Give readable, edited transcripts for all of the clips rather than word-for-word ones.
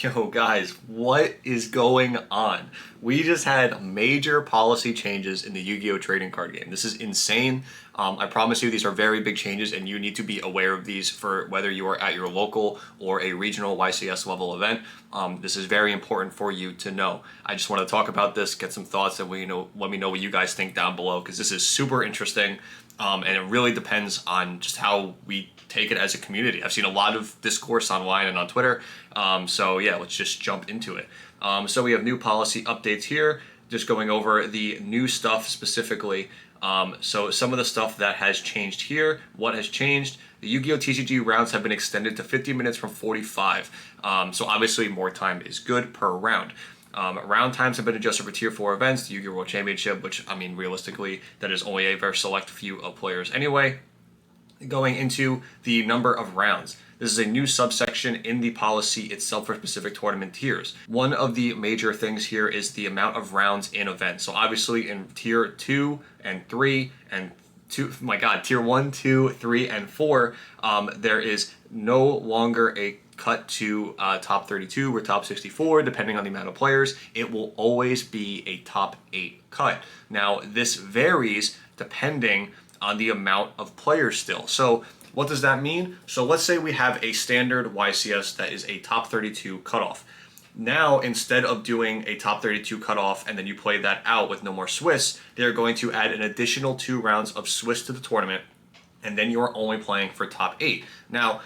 Yo, guys, what is going on? We just had major policy changes in the Yu-Gi-Oh! Trading card game. This is insane. I promise you these are very big changes and you need to be aware of these for whether you are at your local or a regional YCS level event. This is very important for you to know. I just want to talk about this, get some thoughts, and let me know what you guys think down below because this is super interesting. And it really depends on just how we take it as a community. I've seen a lot of discourse online and on Twitter. So yeah, let's just jump into it. So we have new policy updates here, just going over the new stuff specifically. So some of the stuff that has changed here, what has changed? The Yu-Gi-Oh! TCG rounds have been extended to 50 minutes from 45. So obviously more time is good per round. Round times have been adjusted for Tier 4 events, the Yu-Gi-Oh! World Championship, which, I mean, realistically, that is only a very select few of players anyway. Going into the number of rounds. This is a new subsection in the policy itself for specific tournament tiers. One of the major things here is the amount of rounds in events. So obviously in Tier 2 and 3 and Tier 1, 2, 3, and 4, there is no longer a cut to top 32 or top 64, depending on the amount of players. It will always be a top 8 cut. Now, this varies depending on the amount of players still. So what does that mean? So let's say we have a standard YCS that is a top 32 cutoff. Now, instead of doing a top 32 cutoff and then you play that out with no more Swiss, they're going to add an additional 2 rounds of Swiss to the tournament, and then you're only playing for top 8. Now,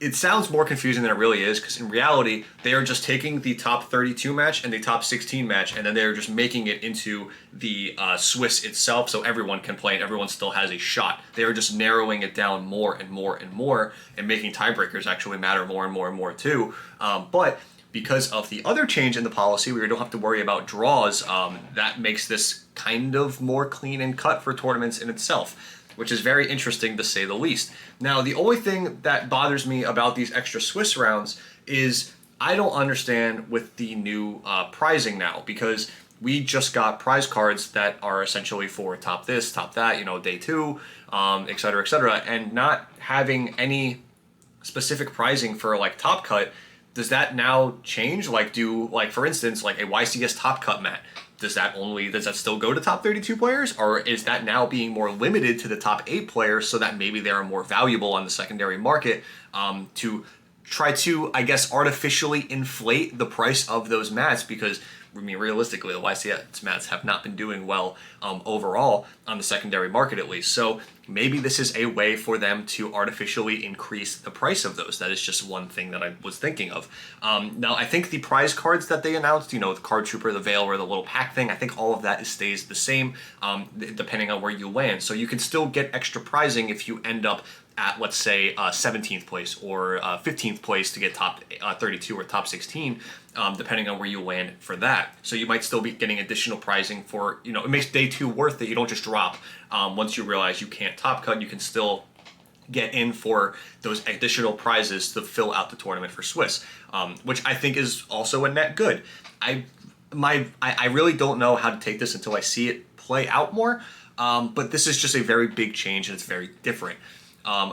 it sounds more confusing than it really is, because in reality, they are just taking the top 32 match and the top 16 match, and then they're just making it into the Swiss itself, so everyone can play and everyone still has a shot. They are just narrowing it down more and more and more, and making tiebreakers actually matter more and more and more too. But because of the other change in the policy, we don't have to worry about draws. That makes this kind of more clean and cut for tournaments in itself, which is very interesting to say the least. Now, the only thing that bothers me about these extra Swiss rounds is I don't understand with the new prizing now, because we just got prize cards that are essentially for top this, top that, day 2, et cetera, and not having any specific prizing for like top cut. Does that now change? For instance, like a YCS top cut mat, does that still go to top 32 players, or is that now being more limited to the top 8 players so that maybe they are more valuable on the secondary market, to try to, I guess, artificially inflate the price of those mats? Because, I mean, realistically, the YCS mats have not been doing well overall on the secondary market, at least. So maybe this is a way for them to artificially increase the price of those. That is just one thing that I was thinking of. Now, I think the prize cards that they announced, the Card Trooper, the Veil, or the little pack thing, I think all of that stays the same depending on where you land. So you can still get extra prizing if you end up at, let's say, 17th place or 15th place to get top 32 or top 16, depending on where you land for that. So you might still be getting additional prizing for, it makes day 2 worth it. You don't just drop. Once you realize you can't top cut, you can still get in for those additional prizes to fill out the tournament for Swiss, which I think is also a net good. I really don't know how to take this until I see it play out more, but this is just a very big change and it's very different.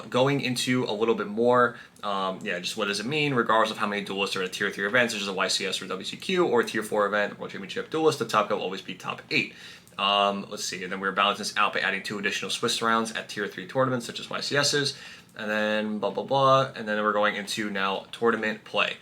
Going into a little bit more, just what does it mean? Regardless of how many duelists are at Tier 3 events, such as a YCS or WCQ, or a Tier 4 event, World Championship duelist, the top cut will always be top 8. Let's see, and then we're balancing this out by adding 2 additional Swiss rounds at Tier 3 tournaments, such as YCSs, and then blah, blah, blah, and then we're going into now tournament play.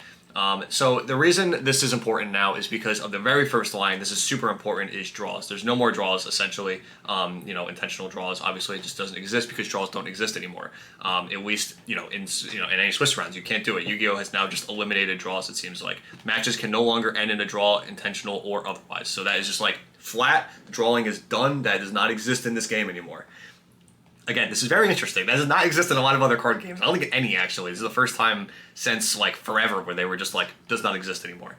So the reason this is important now is because of the very first line. This is super important, is draws. There's no more draws, essentially. Intentional draws, obviously, it just doesn't exist because draws don't exist anymore. At least, in any Swiss rounds, you can't do it. Yu-Gi-Oh! Has now just eliminated draws, it seems like. Matches can no longer end in a draw, intentional or otherwise. So that is just like flat, drawing is done. That does not exist in this game anymore. Again, this is very interesting. That does not exist in a lot of other card games. I don't think any, actually. This is the first time since, forever where they were just, does not exist anymore.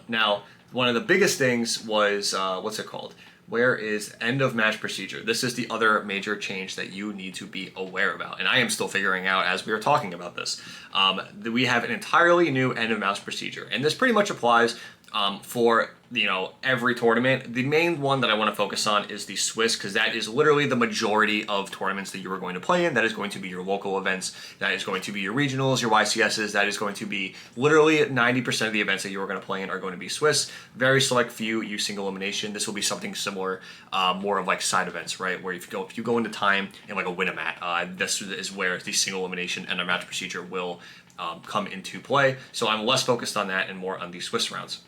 Now, one of the biggest things was, what's it called? Where is end of match procedure? This is the other major change that you need to be aware about. And I am still figuring out as we are talking about this. We have an entirely new end of match procedure. And this pretty much applies for every tournament. The main one that I want to focus on is the Swiss, because that is literally the majority of tournaments that you are going to play in. That is going to be your local events. That is going to be your regionals, your YCSs. That is going to be literally 90% of the events that you are going to play in are going to be Swiss. Very select few use single elimination. This will be something similar, more of like side events, right? Where if you go into time and like a win a mat, this is where the single elimination and a match procedure will come into play. So I'm less focused on that and more on the Swiss rounds.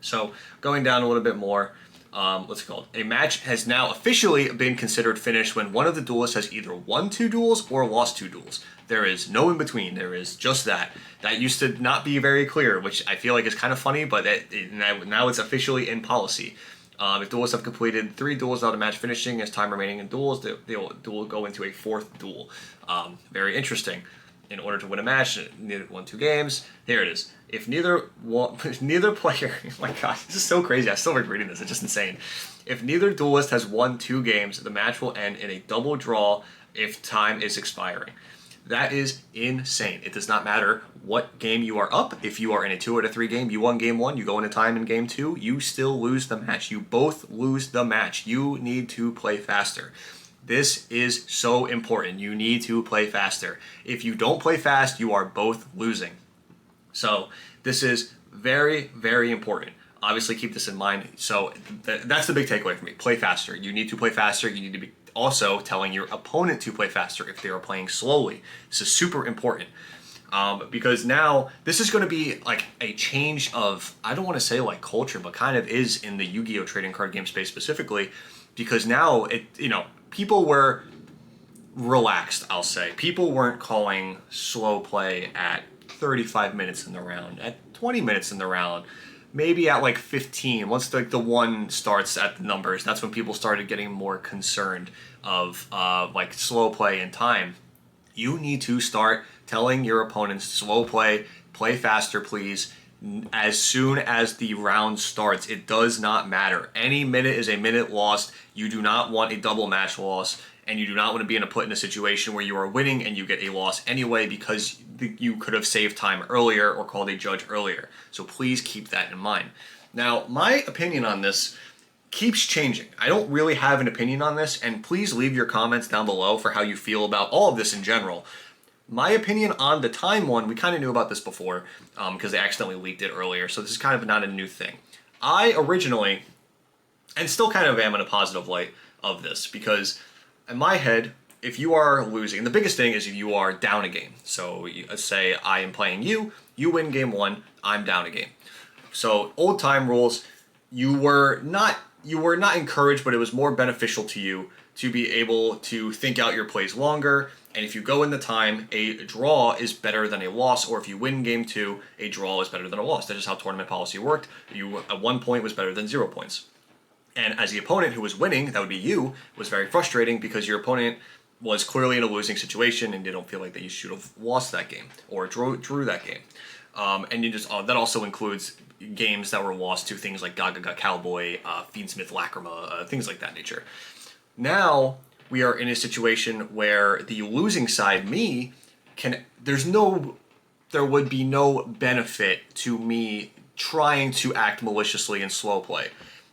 So going down a little bit more, what's it called? A match has now officially been considered finished when one of the duelists has either won 2 duels or lost 2 duels. There is no in between. There is just that. That used to not be very clear, which I feel like is kind of funny, but now it's officially in policy. If duelists have completed 3 duels without a match finishing, as time remaining in duels, they'll go into a 4th duel. Very interesting. In order to win a match, neither won 2 games. Here it is. If neither player, oh my god, this is so crazy. I still like reading this. It's just insane. If neither duelist has won 2 games, the match will end in a double draw if time is expiring. That is insane. It does not matter what game you are up. If you are in a 2 out of 3 game, you won game 1, you go into time in game 2, you still lose the match. You both lose the match. You need to play faster. This is so important. You need to play faster. If you don't play fast, you are both losing. So this is very, very important. Obviously, keep this in mind. So that's the big takeaway for me. Play faster. You need to play faster. You need to be also telling your opponent to play faster if they are playing slowly. This is super important. Because now this is going to be like a change of, I don't want to say like culture, but kind of is in the Yu-Gi-Oh! Trading card game space specifically, because now people were relaxed, I'll say. People weren't calling slow play at 35 minutes in the round, at 20 minutes in the round, maybe at like 15. Once the one starts at the numbers, that's when people started getting more concerned of like slow play and time. You need to start telling your opponents slow play, play faster, please. As soon as the round starts, it does not matter. Any minute is a minute lost. You do not want a double match loss, and you do not want to be put in a situation where you are winning and you get a loss anyway because you could have saved time earlier or called a judge earlier. So please keep that in mind. Now, my opinion on this keeps changing. I don't really have an opinion on this, and please leave your comments down below for how you feel about all of this in general. My opinion on the time one, we kind of knew about this before because they accidentally leaked it earlier, so this is kind of not a new thing. I originally, and still kind of am in a positive light of this, because in my head, if you are losing, the biggest thing is if you are down a game. So let's say I am playing you win game 1, I'm down a game. So old time rules, you were not encouraged, but it was more beneficial to you to be able to think out your plays longer. And if you go in the time, a draw is better than a loss, or if you win game 2, a draw is better than a loss. That's just how tournament policy worked. You at 1 point was better than 0 points. And as the opponent who was winning, that would be you, was very frustrating because your opponent was clearly in a losing situation and they don't feel like that you should have lost that game or drew that game. And you just that also includes games that were lost to things like Gaga Cowboy, Fiendsmith Lacrima, things like that nature. Now we are in a situation where the losing side, me, there would be no benefit to me trying to act maliciously in slow play.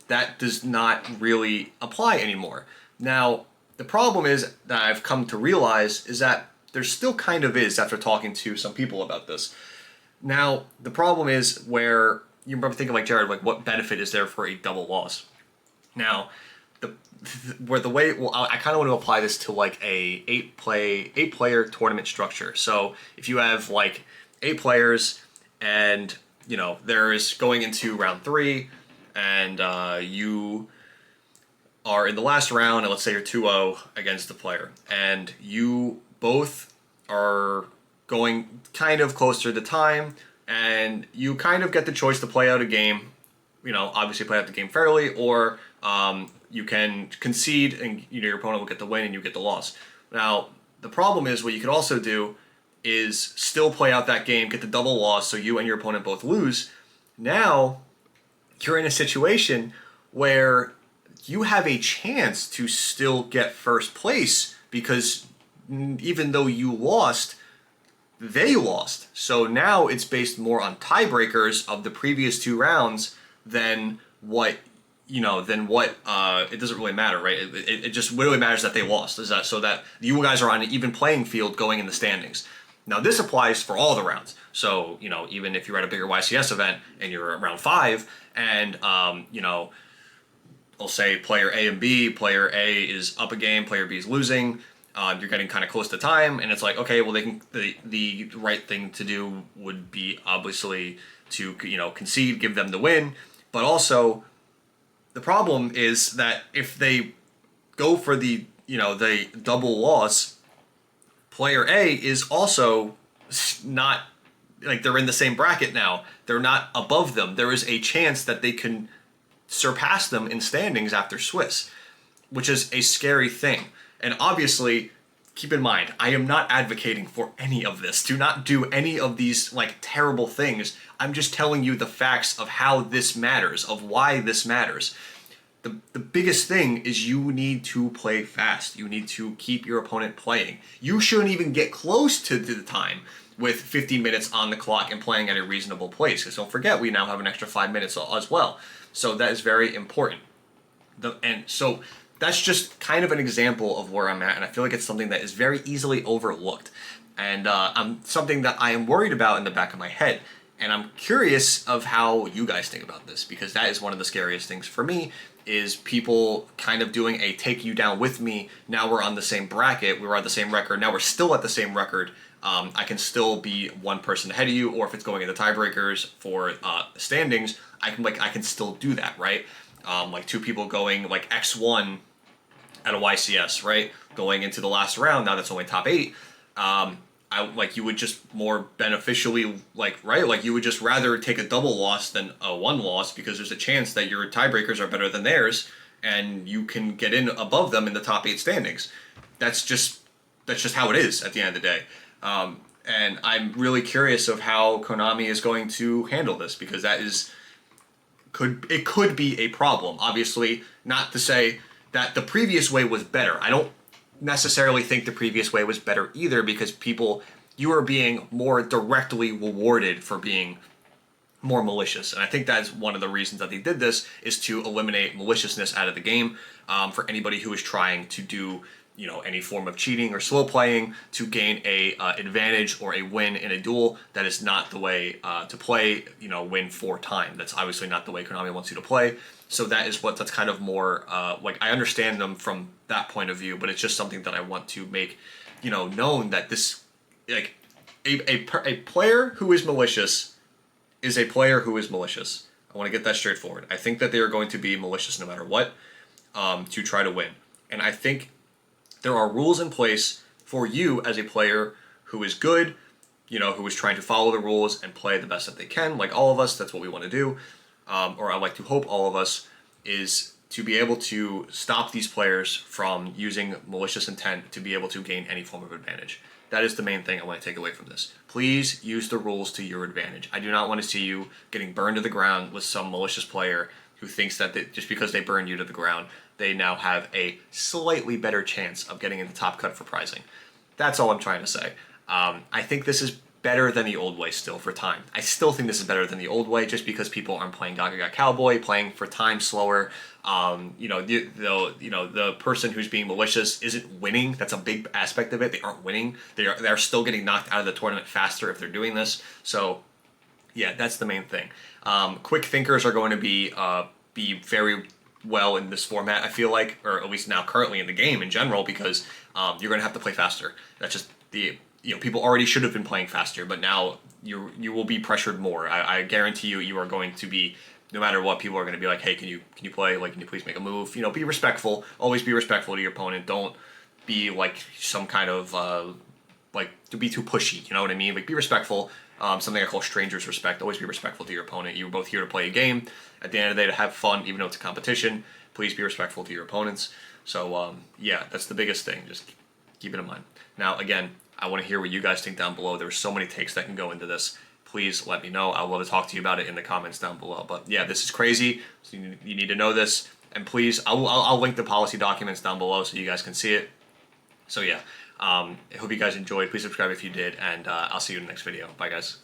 That does not really apply anymore. Now, the problem is that I've come to realize is that there still kind of is after talking to some people about this. Now, the problem is where you remember thinking like Jared, like what benefit is there for a double loss? Now, I kind of want to apply this to like a 8-player tournament structure. So if you have like 8 players and there is going into round 3 and you are in the last round and let's say you're 2-0 against the player and you both are going kind of closer to time and you kind of get the choice to play out a game, obviously play out the game fairly, or you can concede and your opponent will get the win and you get the loss. Now, the problem is what you could also do is still play out that game, get the double loss so you and your opponent both lose. Now, you're in a situation where you have a chance to still get first place because even though you lost, they lost. So now it's based more on tiebreakers of the previous two rounds than what it doesn't really matter, right? It just really matters that they lost. Is that so that you guys are on an even playing field going in the standings. Now this applies for all the rounds. So, even if you're at a bigger YCS event and you're at round 5 and, I'll say player A and B, player A is up a game, player B is losing, you're getting kind of close to time, and it's like, okay, well, the right thing to do would be obviously to, concede, give them the win, but also the problem is that if they go for the double loss, player A is also not, like, they're in the same bracket now. They're not above them. There is a chance that they can surpass them in standings after Swiss, which is a scary thing. And obviously, keep in mind, I am not advocating for any of this. Do not do any of these, terrible things. I'm just telling you the facts of how this matters, of why this matters. The biggest thing is you need to play fast. You need to keep your opponent playing. You shouldn't even get close to the time with 15 minutes on the clock and playing at a reasonable pace. Because don't forget, we now have an extra 5 minutes as well. So that is very important. And so that's just kind of an example of where I'm at. And I feel like it's something that is very easily overlooked. And something that I am worried about in the back of my head. And I'm curious of how you guys think about this. Because that is one of the scariest things for me, is people kind of doing a take you down with me. Now we're on the same bracket, we were at the same record, now we're still at the same record. I can still be one person ahead of you, or if it's going into tiebreakers for standings, I can still do that, right? Two people going X1 at a YCS, right? Going into the last round, now that's only top 8. You would just more beneficially, right? You would just rather take a double loss than a one loss, because there's a chance that your tiebreakers are better than theirs, and you can get in above them in the top 8 standings. That's just how it is at the end of the day. And I'm really curious of how Konami is going to handle this, because it could be a problem. Obviously, not to say that the previous way was better. I don't necessarily think the previous way was better either, because you are being more directly rewarded for being more malicious. And I think that's one of the reasons that they did this, is to eliminate maliciousness out of the game, for anybody who is trying to do any form of cheating or slow playing to gain a advantage or a win in a duel. That is not the way to play, win for time. That's obviously not the way Konami wants you to play. So that's kind of more, I understand them from that point of view, but it's just something that I want to make, known that this, a player who is malicious is a player who is malicious. I want to get that straightforward. I think that they are going to be malicious no matter what, to try to win. And I think there are rules in place for you as a player who is good, who is trying to follow the rules and play the best that they can, like all of us. That's what we want to do. Or I like to hope all of us, is to be able to stop these players from using malicious intent to be able to gain any form of advantage. That is the main thing I want to take away from this. Please use the rules to your advantage. I do not want to see you getting burned to the ground with some malicious player who thinks that just because they burned you to the ground, they now have a slightly better chance of getting in the top cut for prizing. That's all I'm trying to say. I think this is better than the old way still for time. I still think this is better than the old way, just because people aren't playing Gaga Cowboy, playing for time slower. The person who's being malicious isn't winning. That's a big aspect of it. They aren't winning. They're still getting knocked out of the tournament faster if they're doing this. So, yeah, that's the main thing. Quick thinkers are going to be very well in this format, I feel like, or at least now currently in the game in general, because you're going to have to play faster. That's just people already should have been playing faster, but now you will be pressured more. I guarantee you are going to be, no matter what, people are going to be like, hey, can you play? Can you please make a move? Be respectful. Always be respectful to your opponent. Don't be some kind of to be too pushy. You know what I mean? Be respectful. Something I call strangers respect. Always be respectful to your opponent. You're both here to play a game. At the end of the day, to have fun, even though it's a competition. Please be respectful to your opponents. So yeah, that's the biggest thing. Just keep it in mind. Now, again, I want to hear what you guys think down below. There's so many takes that can go into this. Please let me know. I would love to talk to you about it in the comments down below. But yeah, this is crazy. So you need to know this. And please, I'll link the policy documents down below so you guys can see it. So yeah, I hope you guys enjoyed. Please subscribe if you did, and I'll see you in the next video. Bye, guys.